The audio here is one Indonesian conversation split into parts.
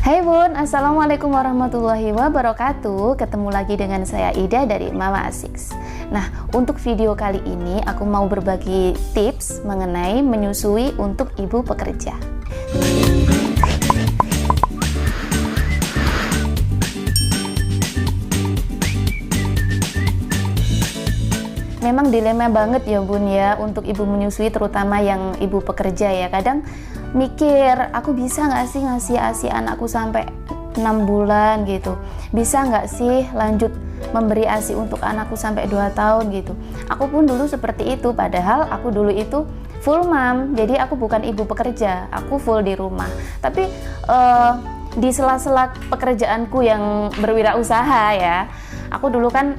Hai Bun, Assalamualaikum warahmatullahi wabarakatuh. Ketemu lagi dengan saya Ida dari Mama Asiks. Nah, untuk video kali ini aku mau berbagi tips mengenai menyusui untuk ibu pekerja. Memang dilema banget ya Bun ya untuk ibu menyusui, terutama yang ibu pekerja ya. Kadang mikir, aku bisa nggak sih ngasih ASI anakku sampai 6 bulan gitu, bisa nggak sih lanjut memberi ASI untuk anakku sampai 2 tahun gitu. Aku pun dulu seperti itu, padahal aku dulu itu full mom, jadi aku bukan ibu pekerja, aku full di rumah. Tapi di sela-sela pekerjaanku yang berwirausaha ya, aku dulu kan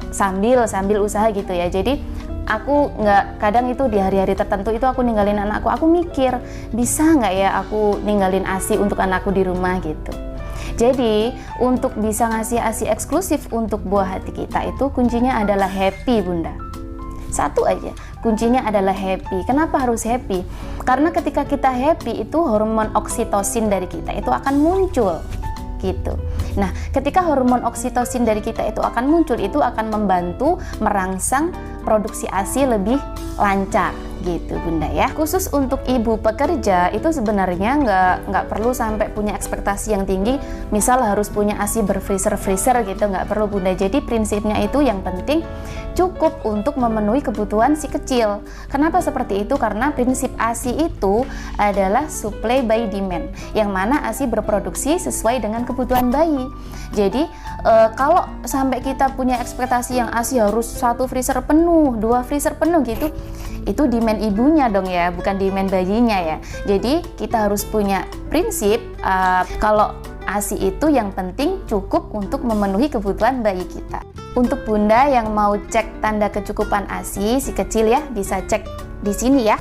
sambil usaha gitu ya, jadi aku nggak, kadang itu di hari-hari tertentu itu aku ninggalin anakku, aku mikir bisa nggak ya aku ninggalin ASI untuk anakku di rumah gitu. Jadi untuk bisa ngasih ASI eksklusif untuk buah hati kita itu kuncinya adalah happy Bunda. Satu aja, kuncinya adalah happy. Kenapa harus happy? Karena ketika kita happy itu hormon oksitosin dari kita itu akan muncul gitu. Nah, ketika hormon oksitosin dari kita itu akan muncul, itu akan membantu merangsang produksi ASI lebih lancar gitu Bunda ya. Khusus untuk ibu pekerja itu sebenarnya nggak perlu sampai punya ekspektasi yang tinggi, misal harus punya ASI berfreezer gitu, nggak perlu Bunda. Jadi prinsipnya itu yang penting cukup untuk memenuhi kebutuhan si kecil. Kenapa seperti itu? Karena prinsip ASI itu adalah supply by demand, yang mana ASI berproduksi sesuai dengan kebutuhan bayi. Jadi kalau sampai kita punya ekspektasi yang ASI harus 1 freezer penuh, 2 freezer penuh gitu, itu demand ibunya dong ya, bukan demand bayinya ya. Jadi kita harus punya prinsip kalau ASI itu yang penting cukup untuk memenuhi kebutuhan bayi kita. Untuk Bunda yang mau cek tanda kecukupan ASI si kecil ya, bisa cek di sini ya.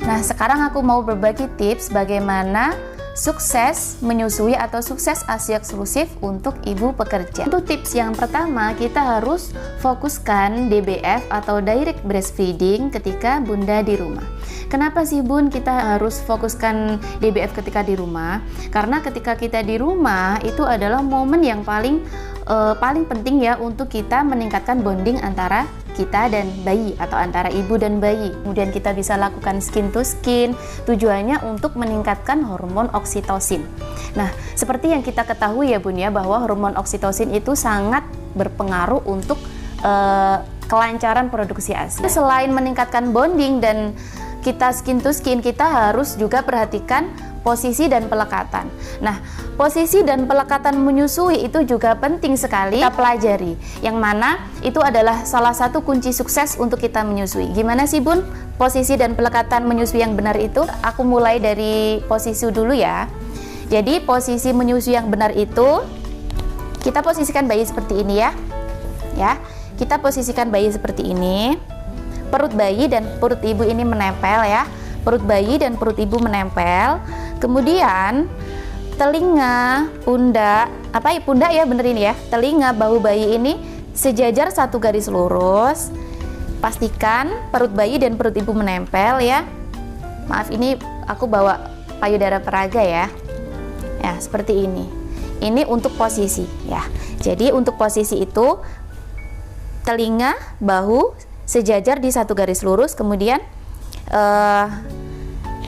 Nah, sekarang aku mau berbagi tips bagaimana sukses menyusui atau sukses ASI eksklusif untuk ibu pekerja. Untuk tips yang pertama, kita harus fokuskan DBF atau direct breastfeeding ketika Bunda di rumah. Kenapa sih Bun kita harus fokuskan DBF ketika di rumah? Karena ketika kita di rumah itu adalah momen yang paling penting ya untuk kita meningkatkan bonding antara kita dan bayi atau antara ibu dan bayi. Kemudian kita bisa lakukan skin to skin, tujuannya untuk meningkatkan hormon oksitosin. Nah, seperti yang kita ketahui ya Bun ya, bahwa hormon oksitosin itu sangat berpengaruh untuk kelancaran produksi ASI. Selain meningkatkan bonding dan kita skin to skin, kita harus juga perhatikan posisi dan pelekatan. Nah, posisi dan pelekatan menyusui itu juga penting sekali kita pelajari, yang mana itu adalah salah satu kunci sukses untuk kita menyusui. Gimana sih Bun posisi dan pelekatan menyusui yang benar itu? Aku mulai dari posisi dulu ya. Jadi posisi menyusui yang benar itu, kita posisikan bayi seperti ini ya. Ya, kita posisikan bayi seperti ini. Perut bayi dan perut ibu ini menempel ya. Perut bayi dan perut ibu menempel. Kemudian telinga, pundak, pundak ya bener ini ya. Telinga, bahu bayi ini sejajar 1 garis lurus. Pastikan perut bayi dan perut ibu menempel ya. Maaf, ini aku bawa payudara peraga ya. Ya, seperti ini. Ini untuk posisi ya. Jadi untuk posisi itu telinga, bahu sejajar di 1 garis lurus, kemudian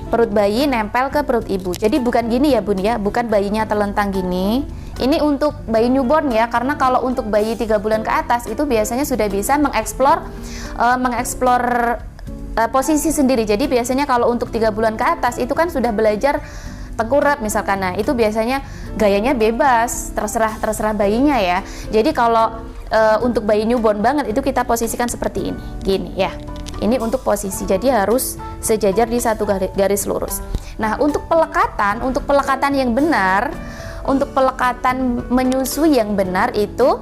perut bayi nempel ke perut ibu. Jadi bukan gini ya Bun ya, bukan bayinya terlentang gini. Ini untuk bayi newborn ya, karena kalau untuk bayi 3 bulan ke atas itu biasanya sudah bisa mengeksplor posisi sendiri. Jadi biasanya kalau untuk 3 bulan ke atas itu kan sudah belajar tengkurap misalkan. Nah, itu biasanya gayanya bebas, terserah bayinya ya. Jadi kalau untuk bayi newborn banget itu kita posisikan seperti ini, gini ya. Ini untuk posisi, jadi harus sejajar di 1 garis lurus. Nah, untuk pelekatan yang benar, untuk pelekatan menyusui yang benar itu,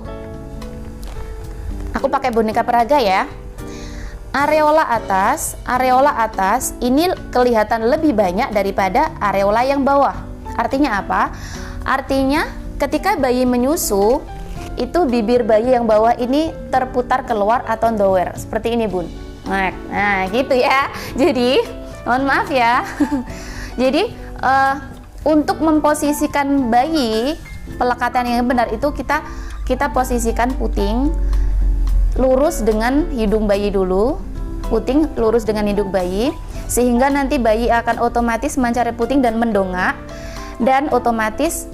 aku pakai boneka peraga ya. Areola atas ini kelihatan lebih banyak daripada areola yang bawah. Artinya apa? Artinya ketika bayi menyusu, itu bibir bayi yang bawah ini terputar keluar atau dower, seperti ini Bun. Nah gitu ya. Jadi mohon maaf ya. Jadi Untuk memposisikan bayi, pelekatan yang benar itu kita posisikan puting lurus dengan hidung bayi dulu. Puting lurus dengan hidung bayi, sehingga nanti bayi akan otomatis mencari puting dan mendongak, dan otomatis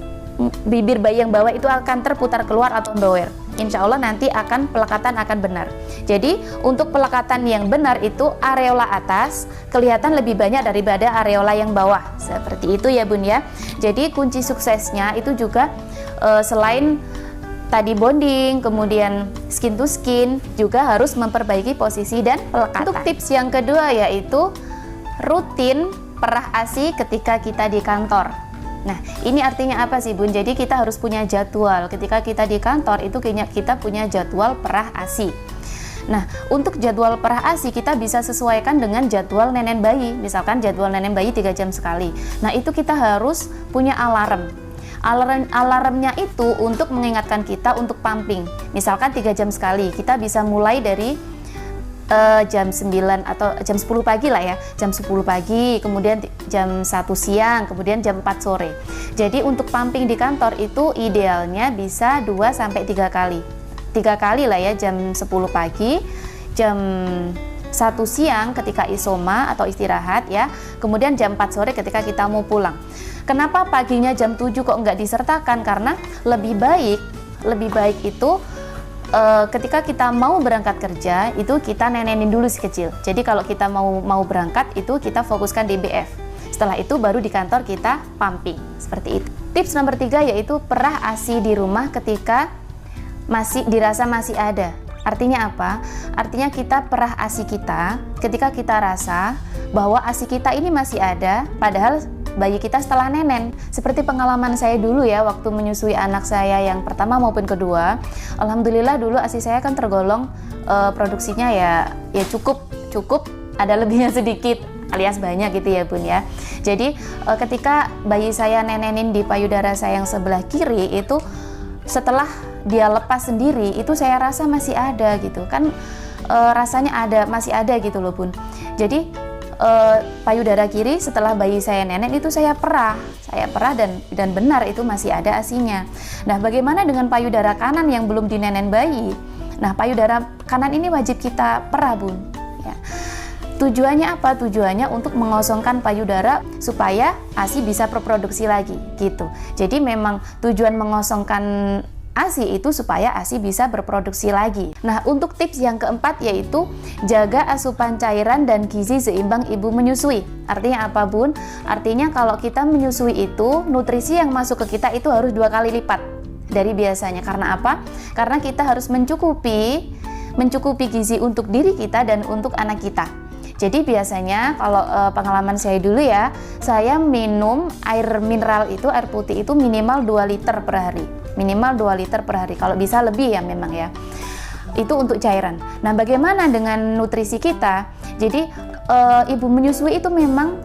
bibir bayi yang bawah itu akan terputar keluar atau doer. Insya Allah nanti pelekatan akan benar. Jadi untuk pelekatan yang benar itu areola atas kelihatan lebih banyak daripada areola yang bawah. Seperti itu ya Bun ya. Jadi kunci suksesnya itu juga selain tadi bonding, kemudian skin to skin, juga harus memperbaiki posisi dan pelekatan. Untuk tips yang kedua yaitu rutin perah ASI ketika kita di kantor. Nah, ini artinya apa sih Bun? Jadi kita harus punya jadwal. Ketika kita di kantor itu kita punya jadwal perah ASI. Nah, untuk jadwal perah ASI kita bisa sesuaikan dengan jadwal nenen bayi. Misalkan jadwal nenen bayi 3 jam sekali. Nah, itu kita harus punya alarm. Alarmnya itu untuk mengingatkan kita untuk pumping. Misalkan 3 jam sekali, kita bisa mulai dari jam 9 atau jam 10 pagi lah ya, jam 10 pagi, kemudian jam 1 siang, kemudian jam 4 sore. Jadi untuk pumping di kantor itu idealnya bisa 2-3 kali. 3 kali lah ya, jam 10 pagi, jam 1 siang ketika isoma atau istirahat ya, kemudian jam 4 sore ketika kita mau pulang. Kenapa paginya jam 7 kok nggak disertakan? Karena lebih baik itu ketika kita mau berangkat kerja itu kita nenenin dulu si kecil. Jadi kalau kita mau berangkat itu kita fokuskan di BF. Setelah itu baru di kantor kita pumping. Seperti itu. Tips nomor 3 yaitu perah ASI di rumah ketika dirasa masih ada. Artinya apa? Artinya kita perah ASI kita ketika kita rasa bahwa ASI kita ini masih ada padahal bayi kita setelah nenen. Seperti pengalaman saya dulu ya, waktu menyusui anak saya yang pertama maupun kedua, alhamdulillah dulu ASI saya kan tergolong produksinya ya cukup, ada lebihnya sedikit alias banyak gitu ya Bun ya. Jadi ketika bayi saya nenenin di payudara saya yang sebelah kiri itu, setelah dia lepas sendiri itu saya rasa masih ada gitu kan, rasanya masih ada gitu loh Bun. Jadi payudara kiri setelah bayi saya nenen itu saya perah dan benar itu masih ada ASInya. Nah, bagaimana dengan payudara kanan yang belum dinenen bayi? Nah, payudara kanan ini wajib kita perah Bun ya. Tujuannya apa? Tujuannya untuk mengosongkan payudara supaya ASI bisa berproduksi lagi gitu. Jadi memang tujuan mengosongkan ASI itu supaya ASI bisa berproduksi lagi. Nah, untuk tips yang keempat yaitu jaga asupan cairan dan gizi seimbang ibu menyusui. Artinya apa Bun? Artinya kalau kita menyusui itu nutrisi yang masuk ke kita itu harus 2 kali lipat dari biasanya. Karena apa? Karena kita harus mencukupi gizi untuk diri kita dan untuk anak kita. Jadi biasanya kalau pengalaman saya dulu ya, saya minum air mineral itu, air putih itu minimal 2 liter per hari. Minimal 2 liter per hari, kalau bisa lebih ya memang ya. Itu untuk cairan. Nah, bagaimana dengan nutrisi kita? Jadi ibu menyusui itu memang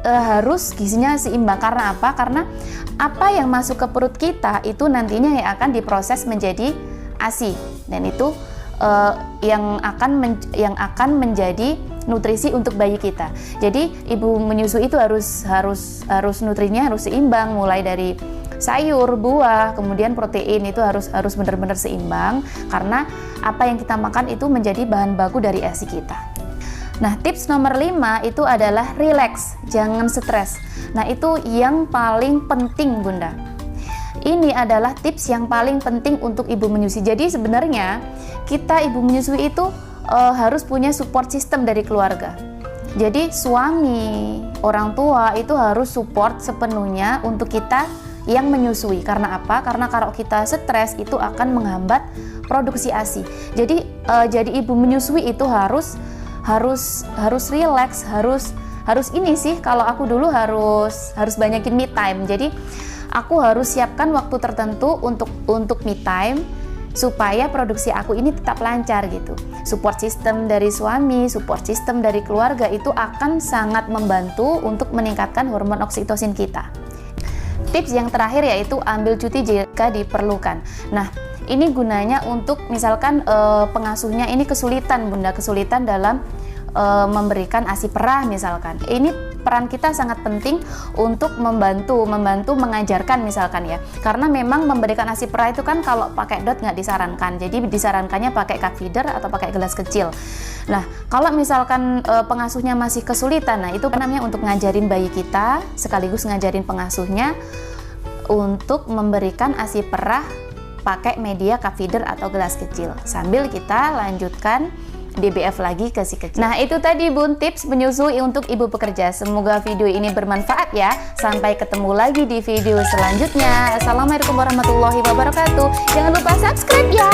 harus gizinya seimbang. Karena apa? Karena apa yang masuk ke perut kita itu nantinya yang akan diproses menjadi ASI, dan itu yang akan menjadi nutrisi untuk bayi kita. Jadi ibu menyusui itu harus nutrinya harus seimbang, mulai dari sayur, buah, kemudian protein itu harus benar-benar seimbang, karena apa yang kita makan itu menjadi bahan baku dari ASI kita. Nah, tips nomor 5 itu adalah relax, jangan stres. Nah, itu yang paling penting Bunda. Ini adalah tips yang paling penting untuk ibu menyusui. Jadi sebenarnya kita ibu menyusui itu harus punya support system dari keluarga. Jadi suami, orang tua itu harus support sepenuhnya untuk kita yang menyusui. Karena apa? Karena kalau kita stres itu akan menghambat produksi ASI. Jadi ibu menyusui itu harus relax, harus ini sih, kalau aku dulu harus banyakin me time. Jadi aku harus siapkan waktu tertentu untuk me time supaya produksi aku ini tetap lancar gitu. Support system dari suami, support system dari keluarga itu akan sangat membantu untuk meningkatkan hormon oksitosin kita. Tips yang terakhir yaitu ambil cuti jika diperlukan. Nah, ini gunanya untuk misalkan pengasuhnya ini kesulitan Bunda, kesulitan dalam memberikan ASI perah misalkan. Ini peran kita sangat penting untuk membantu mengajarkan misalkan ya, karena memang memberikan ASI perah itu kan kalau pakai dot nggak disarankan, jadi disarankannya pakai cup feeder atau pakai gelas kecil. Nah, kalau misalkan pengasuhnya masih kesulitan, nah itu namanya untuk ngajarin bayi kita sekaligus ngajarin pengasuhnya untuk memberikan ASI perah pakai media cup feeder atau gelas kecil sambil kita lanjutkan DBF lagi ke si kecil. Nah, itu tadi Bun tips menyusui untuk ibu pekerja. Semoga video ini bermanfaat ya. Sampai ketemu lagi di video selanjutnya. Assalamualaikum warahmatullahi wabarakatuh. Jangan lupa subscribe ya.